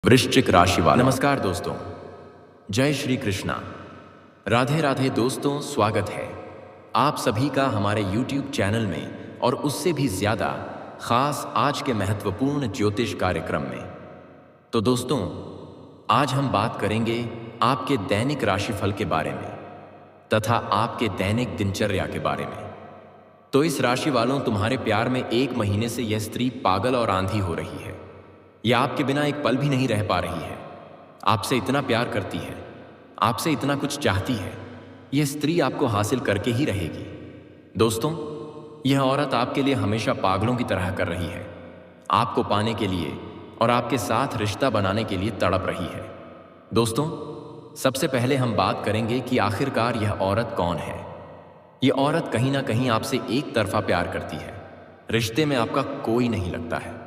वृश्चिक राशि वाले नमस्कार दोस्तों, जय श्री कृष्णा, राधे राधे दोस्तों। स्वागत है आप सभी का हमारे YouTube चैनल में और उससे भी ज़्यादा खास आज के महत्वपूर्ण ज्योतिष कार्यक्रम में। तो दोस्तों, आज हम बात करेंगे आपके दैनिक राशिफल के बारे में तथा आपके दैनिक दिनचर्या के बारे में। तो इस राशि वालों, तुम्हारे प्यार में 1 महीने से यह स्त्री पागल और आंधी हो रही है। यह आपके बिना एक पल भी नहीं रह पा रही है। आपसे इतना प्यार करती है, आपसे इतना कुछ चाहती है। यह स्त्री आपको हासिल करके ही रहेगी। दोस्तों, यह औरत आपके लिए हमेशा पागलों की तरह कर रही है। आपको पाने के लिए और आपके साथ रिश्ता बनाने के लिए तड़प रही है। दोस्तों, सबसे पहले हम बात करेंगे कि आखिरकार यह औरत कौन है। यह औरत कहीं ना कहीं आपसे एक तरफा प्यार करती है। रिश्ते में आपका कोई नहीं लगता है,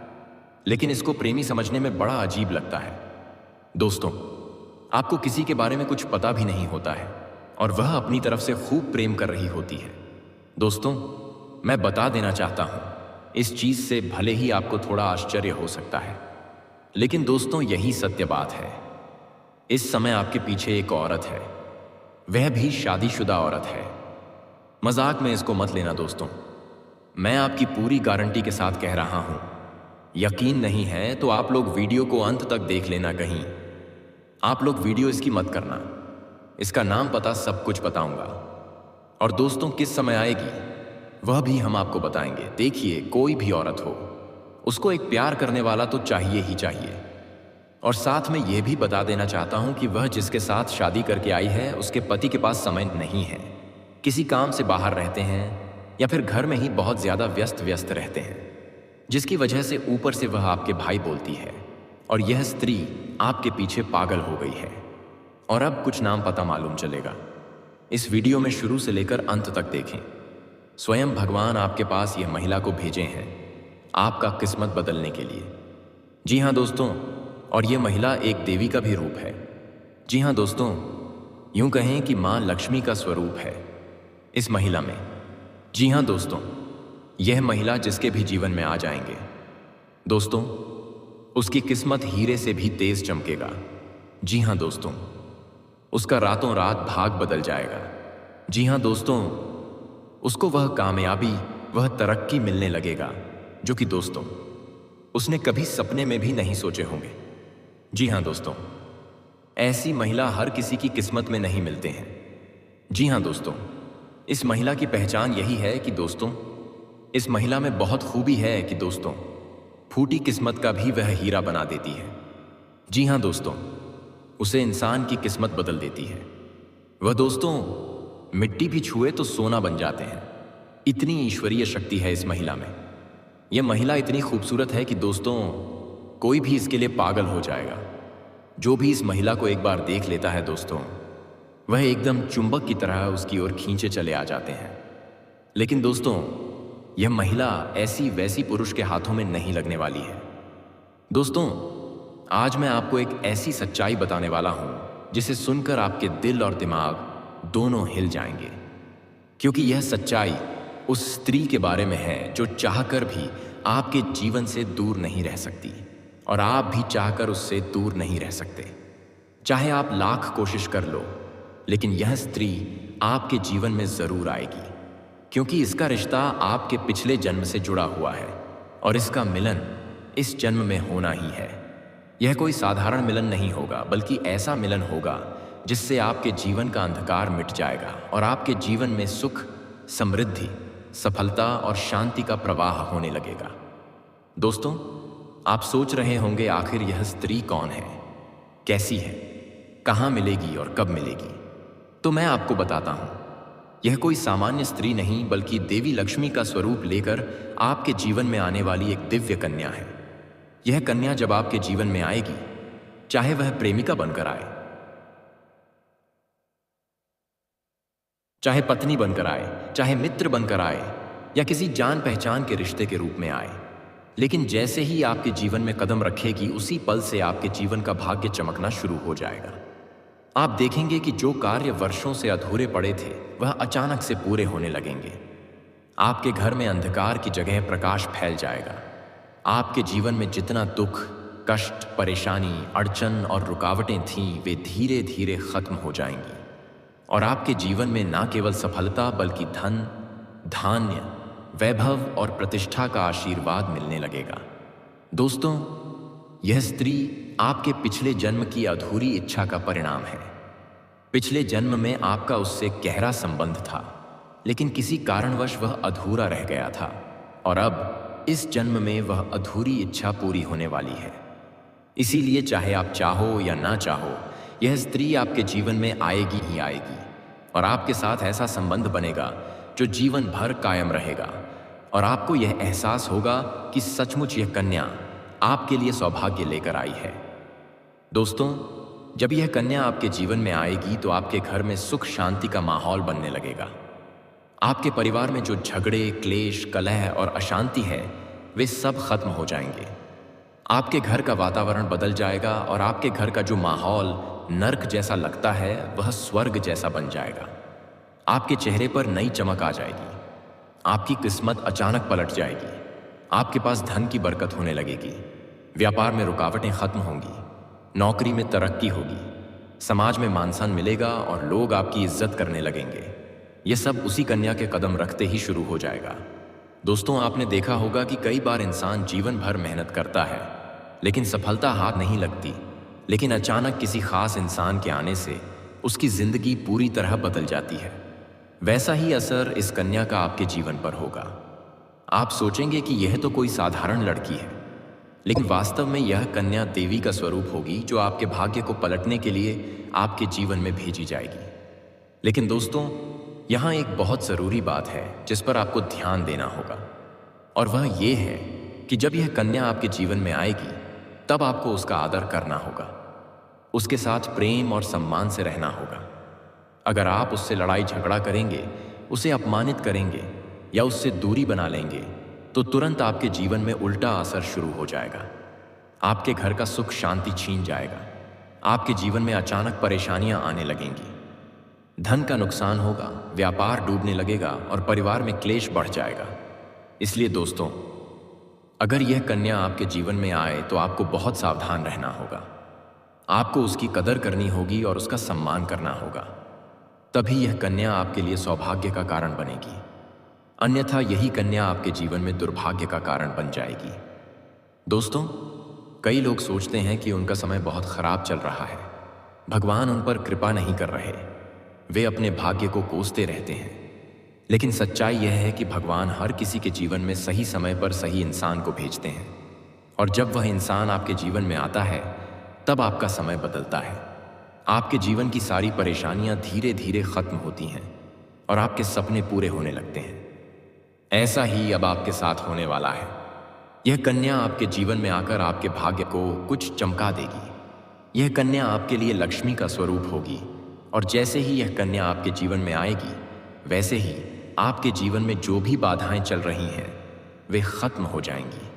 लेकिन इसको प्रेमी समझने में बड़ा अजीब लगता है। दोस्तों, आपको किसी के बारे में कुछ पता भी नहीं होता है और वह अपनी तरफ से खूब प्रेम कर रही होती है। दोस्तों, मैं बता देना चाहता हूं, इस चीज से भले ही आपको थोड़ा आश्चर्य हो सकता है, लेकिन दोस्तों यही सत्य बात है। इस समय आपके पीछे एक औरत है, वह भी शादीशुदा औरत है। मजाक में इसको मत लेना दोस्तों, मैं आपकी पूरी गारंटी के साथ कह रहा हूं। यकीन नहीं है तो आप लोग वीडियो को अंत तक देख लेना। कहीं आप लोग वीडियो इसकी मत करना, इसका नाम पता सब कुछ बताऊंगा। और दोस्तों, किस समय आएगी वह भी हम आपको बताएंगे। देखिए, कोई भी औरत हो, उसको एक प्यार करने वाला तो चाहिए ही चाहिए। और साथ में यह भी बता देना चाहता हूं कि वह जिसके साथ शादी करके आई है, उसके पति के पास समय नहीं है। किसी काम से बाहर रहते हैं या फिर घर में ही बहुत ज्यादा व्यस्त रहते हैं, जिसकी वजह से ऊपर से वह आपके भाई बोलती है और यह स्त्री आपके पीछे पागल हो गई है। और अब कुछ नाम पता मालूम चलेगा। इस वीडियो में शुरू से लेकर अंत तक देखें। स्वयं भगवान आपके पास यह महिला को भेजे हैं आपका किस्मत बदलने के लिए। जी हाँ दोस्तों, और यह महिला एक देवी का भी रूप है। जी हाँ दोस्तों, यूं कहें कि मां लक्ष्मी का स्वरूप है इस महिला में। जी हाँ दोस्तों, यह महिला जिसके भी जीवन में आ जाएंगे दोस्तों, उसकी किस्मत हीरे से भी तेज चमकेगा। जी हाँ दोस्तों, उसका रातों रात भाग बदल जाएगा। जी हाँ दोस्तों, उसको वह कामयाबी, वह तरक्की मिलने लगेगा जो कि दोस्तों उसने कभी सपने में भी नहीं सोचे होंगे। जी हाँ दोस्तों, ऐसी महिला हर किसी की किस्मत में नहीं मिलते हैं। जी हाँ दोस्तों, इस महिला की पहचान यही है कि दोस्तों, इस महिला में बहुत खूबी है कि दोस्तों, फूटी किस्मत का भी वह हीरा बना देती है। जी हाँ दोस्तों, उसे इंसान की किस्मत बदल देती है। वह दोस्तों मिट्टी भी छुए तो सोना बन जाते हैं। इतनी ईश्वरीय शक्ति है इस महिला में। यह महिला इतनी खूबसूरत है कि दोस्तों, कोई भी इसके लिए पागल हो जाएगा। जो भी इस महिला को एक बार देख लेता है दोस्तों, वह एकदम चुंबक की तरह उसकी ओर खींचे चले आ जाते हैं। लेकिन दोस्तों, यह महिला ऐसी वैसी पुरुष के हाथों में नहीं लगने वाली है। दोस्तों, आज मैं आपको एक ऐसी सच्चाई बताने वाला हूं जिसे सुनकर आपके दिल और दिमाग दोनों हिल जाएंगे, क्योंकि यह सच्चाई उस स्त्री के बारे में है जो चाहकर भी आपके जीवन से दूर नहीं रह सकती और आप भी चाहकर उससे दूर नहीं रह सकते। चाहे आप लाख कोशिश कर लो, लेकिन यह स्त्री आपके जीवन में जरूर आएगी, क्योंकि इसका रिश्ता आपके पिछले जन्म से जुड़ा हुआ है और इसका मिलन इस जन्म में होना ही है। यह कोई साधारण मिलन नहीं होगा, बल्कि ऐसा मिलन होगा जिससे आपके जीवन का अंधकार मिट जाएगा और आपके जीवन में सुख, समृद्धि, सफलता और शांति का प्रवाह होने लगेगा। दोस्तों, आप सोच रहे होंगे आखिर यह स्त्री कौन है, कैसी है, कहाँ मिलेगी और कब मिलेगी। तो मैं आपको बताता हूं, यह कोई सामान्य स्त्री नहीं, बल्कि देवी लक्ष्मी का स्वरूप लेकर आपके जीवन में आने वाली एक दिव्य कन्या है। यह कन्या जब आपके जीवन में आएगी, चाहे वह प्रेमिका बनकर आए, चाहे पत्नी बनकर आए, चाहे मित्र बनकर आए या किसी जान पहचान के रिश्ते के रूप में आए, लेकिन जैसे ही आपके जीवन में कदम रखेगी, उसी पल से आपके जीवन का भाग्य चमकना शुरू हो जाएगा। आप देखेंगे कि जो कार्य वर्षों से अधूरे पड़े थे, वह अचानक से पूरे होने लगेंगे। आपके घर में अंधकार की जगह प्रकाश फैल जाएगा। आपके जीवन में जितना दुख, कष्ट, परेशानी, अड़चन और रुकावटें थीं, वे धीरे धीरे खत्म हो जाएंगी और आपके जीवन में ना केवल सफलता बल्कि धन, धान्य, वैभव और प्रतिष्ठा का आशीर्वाद मिलने लगेगा। दोस्तों, यह स्त्री आपके पिछले जन्म की अधूरी इच्छा का परिणाम है। पिछले जन्म में आपका उससे गहरा संबंध था, लेकिन किसी कारणवश वह अधूरा रह गया था और अब इस जन्म में वह अधूरी इच्छा पूरी होने वाली है। इसीलिए चाहे आप चाहो या ना चाहो, यह स्त्री आपके जीवन में आएगी ही आएगी और आपके साथ ऐसा संबंध बनेगा जो जीवन भर कायम रहेगा और आपको यह एहसास होगा कि सचमुच यह कन्या आपके लिए सौभाग्य लेकर आई है। दोस्तों, जब यह कन्या आपके जीवन में आएगी तो आपके घर में सुख शांति का माहौल बनने लगेगा। आपके परिवार में जो झगड़े, क्लेश, कलह और अशांति है, वे सब खत्म हो जाएंगे। आपके घर का वातावरण बदल जाएगा और आपके घर का जो माहौल नर्क जैसा लगता है वह स्वर्ग जैसा बन जाएगा। आपके चेहरे पर नई चमक आ जाएगी। आपकी किस्मत अचानक पलट जाएगी। आपके पास धन की बरकत होने लगेगी। व्यापार में रुकावटें खत्म होंगी। नौकरी में तरक्की होगी। समाज में मान सम्मान मिलेगा और लोग आपकी इज्जत करने लगेंगे। यह सब उसी कन्या के कदम रखते ही शुरू हो जाएगा। दोस्तों, आपने देखा होगा कि कई बार इंसान जीवन भर मेहनत करता है लेकिन सफलता हाथ नहीं लगती, लेकिन अचानक किसी खास इंसान के आने से उसकी जिंदगी पूरी तरह बदल जाती है। वैसा ही असर इस कन्या का आपके जीवन पर होगा। आप सोचेंगे कि यह तो कोई साधारण लड़की है, लेकिन वास्तव में यह कन्या देवी का स्वरूप होगी जो आपके भाग्य को पलटने के लिए आपके जीवन में भेजी जाएगी। लेकिन दोस्तों, यहाँ एक बहुत ज़रूरी बात है जिस पर आपको ध्यान देना होगा, और वह ये है कि जब यह कन्या आपके जीवन में आएगी तब आपको उसका आदर करना होगा। उसके साथ प्रेम और सम्मान से रहना होगा। अगर आप उससे लड़ाई झगड़ा करेंगे, उसे अपमानित करेंगे या उससे दूरी बना लेंगे तो तुरंत आपके जीवन में उल्टा असर शुरू हो जाएगा। आपके घर का सुख शांति छीन जाएगा। आपके जीवन में अचानक परेशानियां आने लगेंगी। धन का नुकसान होगा, व्यापार डूबने लगेगा और परिवार में क्लेश बढ़ जाएगा। इसलिए दोस्तों, अगर यह कन्या आपके जीवन में आए तो आपको बहुत सावधान रहना होगा। आपको उसकी कदर करनी होगी और उसका सम्मान करना होगा। तभी यह कन्या आपके लिए सौभाग्य का कारण बनेगी। अन्यथा यही कन्या आपके जीवन में दुर्भाग्य का कारण बन जाएगी। दोस्तों, कई लोग सोचते हैं कि उनका समय बहुत खराब चल रहा है, भगवान उन पर कृपा नहीं कर रहे, वे अपने भाग्य को कोसते रहते हैं। लेकिन सच्चाई यह है कि भगवान हर किसी के जीवन में सही समय पर सही इंसान को भेजते हैं, और जब वह इंसान आपके जीवन में आता है तब आपका समय बदलता है। आपके जीवन की सारी परेशानियां धीरे धीरे खत्म होती हैं और आपके सपने पूरे होने लगते हैं। ऐसा ही अब आपके साथ होने वाला है। यह कन्या आपके जीवन में आकर आपके भाग्य को कुछ चमका देगी। यह कन्या आपके लिए लक्ष्मी का स्वरूप होगी, और जैसे ही यह कन्या आपके जीवन में आएगी वैसे ही आपके जीवन में जो भी बाधाएं चल रही हैं वे खत्म हो जाएंगी।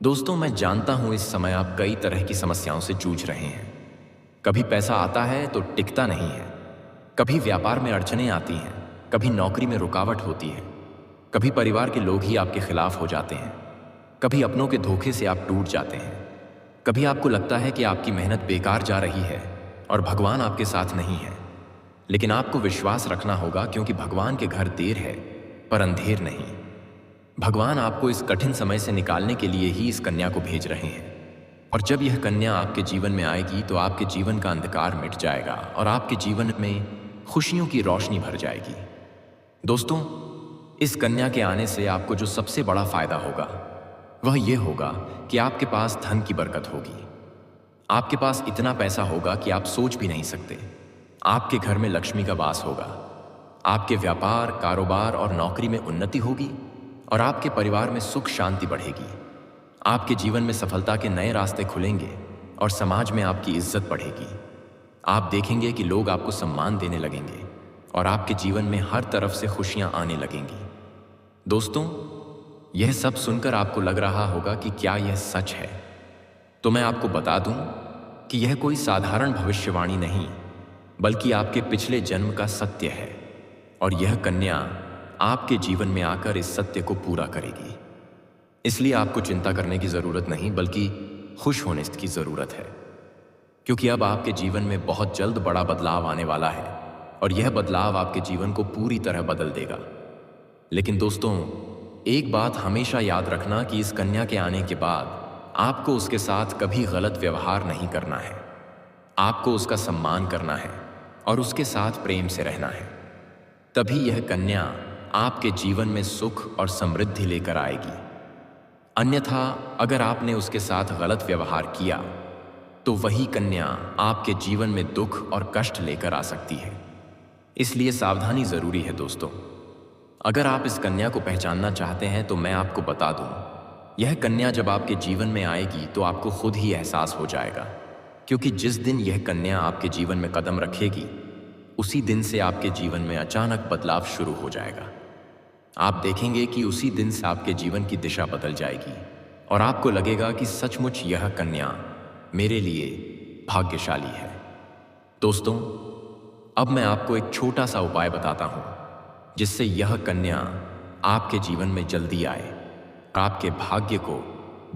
दोस्तों, मैं जानता हूं इस समय आप कई तरह की समस्याओं से जूझ रहे हैं। कभी पैसा आता है तो टिकता नहीं है, कभी व्यापार में अड़चनें आती हैं, कभी नौकरी में रुकावट होती है, कभी परिवार के लोग ही आपके खिलाफ हो जाते हैं, कभी अपनों के धोखे से आप टूट जाते हैं, कभी आपको लगता है कि आपकी मेहनत बेकार जा रही है और भगवान आपके साथ नहीं है। लेकिन आपको विश्वास रखना होगा, क्योंकि भगवान के घर देर है पर अंधेर नहीं। भगवान आपको इस कठिन समय से निकालने के लिए ही इस कन्या को भेज रहे हैं, और जब यह कन्या आपके जीवन में आएगी तो आपके जीवन का अंधकार मिट जाएगा और आपके जीवन में खुशियों की रोशनी भर जाएगी। दोस्तों, इस कन्या के आने से आपको जो सबसे बड़ा फायदा होगा वह यह होगा कि आपके पास धन की बरकत होगी। आपके पास इतना पैसा होगा कि आप सोच भी नहीं सकते। आपके घर में लक्ष्मी का वास होगा। आपके व्यापार, कारोबार और नौकरी में उन्नति होगी और आपके परिवार में सुख शांति बढ़ेगी। आपके जीवन में सफलता के नए रास्ते खुलेंगे और समाज में आपकी इज्जत बढ़ेगी। आप देखेंगे कि लोग आपको सम्मान देने लगेंगे और आपके जीवन में हर तरफ से खुशियां आने लगेंगी। दोस्तों, यह सब सुनकर आपको लग रहा होगा कि क्या यह सच है? तो मैं आपको बता दूं कि यह कोई साधारण भविष्यवाणी नहीं, बल्कि आपके पिछले जन्म का सत्य है, और यह कन्या आपके जीवन में आकर इस सत्य को पूरा करेगी। इसलिए आपको चिंता करने की जरूरत नहीं, बल्कि खुश होने की ज़रूरत है, क्योंकि अब आपके जीवन में बहुत जल्द बड़ा बदलाव आने वाला है और यह बदलाव आपके जीवन को पूरी तरह बदल देगा। लेकिन दोस्तों, एक बात हमेशा याद रखना कि इस कन्या के आने के बाद आपको उसके साथ कभी गलत व्यवहार नहीं करना है। आपको उसका सम्मान करना है और उसके साथ प्रेम से रहना है। तभी यह कन्या आपके जीवन में सुख और समृद्धि लेकर आएगी। अन्यथा अगर आपने उसके साथ गलत व्यवहार किया तो वही कन्या आपके जीवन में दुख और कष्ट लेकर आ सकती है। इसलिए सावधानी जरूरी है दोस्तों। अगर आप इस कन्या को पहचानना चाहते हैं तो मैं आपको बता दूं, यह कन्या जब आपके जीवन में आएगी तो आपको खुद ही एहसास हो जाएगा, क्योंकि जिस दिन यह कन्या आपके जीवन में कदम रखेगी उसी दिन से आपके जीवन में अचानक बदलाव शुरू हो जाएगा। आप देखेंगे कि उसी दिन से आपके जीवन की दिशा बदल जाएगी और आपको लगेगा कि सचमुच यह कन्या मेरे लिए भाग्यशाली है। दोस्तों, अब मैं आपको एक छोटा सा उपाय बताता हूं जिससे यह कन्या आपके जीवन में जल्दी आए और आपके भाग्य को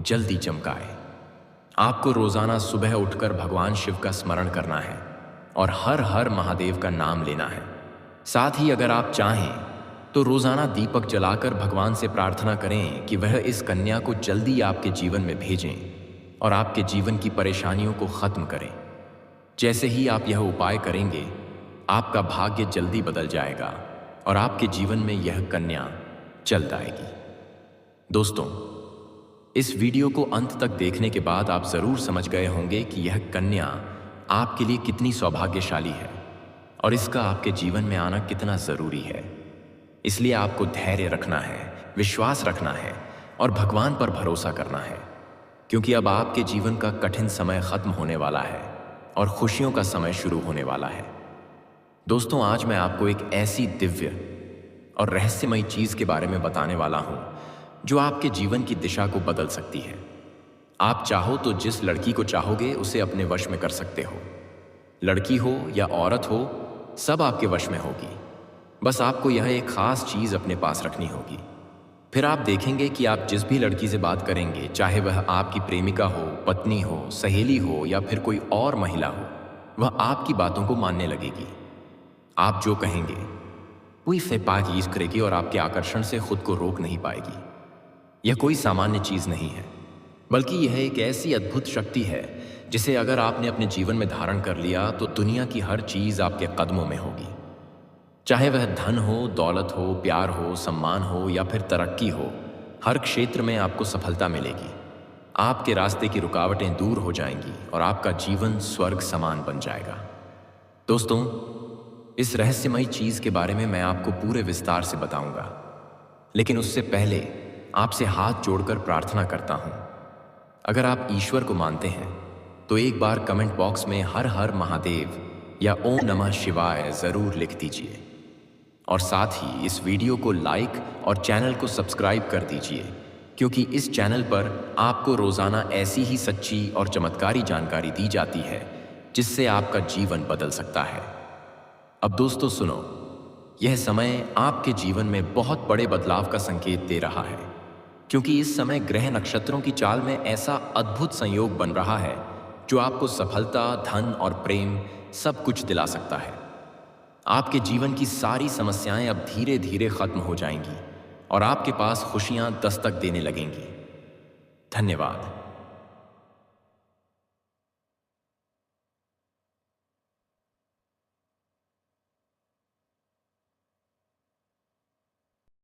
जल्दी चमकाए। आपको रोजाना सुबह उठकर भगवान शिव का स्मरण करना है और हर हर महादेव का नाम लेना है। साथ ही अगर आप चाहें तो रोजाना दीपक जलाकर भगवान से प्रार्थना करें कि वह इस कन्या को जल्दी आपके जीवन में भेजें और आपके जीवन की परेशानियों को खत्म करें। जैसे ही आप यह उपाय करेंगे, आपका भाग्य जल्दी बदल जाएगा और आपके जीवन में यह कन्या जल्द आएगी। दोस्तों, इस वीडियो को अंत तक देखने के बाद आप जरूर समझ गए होंगे कि यह कन्या आपके लिए कितनी सौभाग्यशाली है और इसका आपके जीवन में आना कितना जरूरी है। इसलिए आपको धैर्य रखना है, विश्वास रखना है और भगवान पर भरोसा करना है, क्योंकि अब आपके जीवन का कठिन समय खत्म होने वाला है और खुशियों का समय शुरू होने वाला है। दोस्तों, आज मैं आपको एक ऐसी दिव्य और रहस्यमयी चीज के बारे में बताने वाला हूं जो आपके जीवन की दिशा को बदल सकती है। आप चाहो तो जिस लड़की को चाहोगे उसे अपने वश में कर सकते हो। लड़की हो या औरत हो, सब आपके वश में होगी। बस आपको यह एक खास चीज अपने पास रखनी होगी। फिर आप देखेंगे कि आप जिस भी लड़की से बात करेंगे, चाहे वह आपकी प्रेमिका हो, पत्नी हो, सहेली हो या फिर कोई और महिला हो, वह आपकी बातों को मानने लगेगी। आप जो कहेंगे वही फेपाकीज करेगी और आपके आकर्षण से खुद को रोक नहीं पाएगी। यह कोई सामान्य चीज नहीं है, बल्कि यह एक ऐसी अद्भुत शक्ति है जिसे अगर आपने अपने जीवन में धारण कर लिया तो दुनिया की हर चीज आपके कदमों में होगी। चाहे वह धन हो, दौलत हो, प्यार हो, सम्मान हो या फिर तरक्की हो, हर क्षेत्र में आपको सफलता मिलेगी। आपके रास्ते की रुकावटें दूर हो जाएंगी और आपका जीवन स्वर्ग समान बन जाएगा। दोस्तों, इस रहस्यमयी चीज के बारे में मैं आपको पूरे विस्तार से बताऊंगा, लेकिन उससे पहले आपसे हाथ जोड़कर प्रार्थना करता हूं। अगर आप ईश्वर को मानते हैं तो एक बार कमेंट बॉक्स में हर हर महादेव या ओम नमः शिवाय जरूर लिख दीजिए और साथ ही इस वीडियो को लाइक और चैनल को सब्सक्राइब कर दीजिए, क्योंकि इस चैनल पर आपको रोजाना ऐसी ही सच्ची और चमत्कारी जानकारी दी जाती है जिससे आपका जीवन बदल सकता है। अब दोस्तों सुनो, यह समय आपके जीवन में बहुत बड़े बदलाव का संकेत दे रहा है, क्योंकि इस समय ग्रह नक्षत्रों की चाल में ऐसा अद्भुत संयोग बन रहा है जो आपको सफलता, धन और प्रेम सब कुछ दिला सकता है। आपके जीवन की सारी समस्याएं अब धीरे धीरे खत्म हो जाएंगी और आपके पास खुशियां दस्तक देने लगेंगी। धन्यवाद।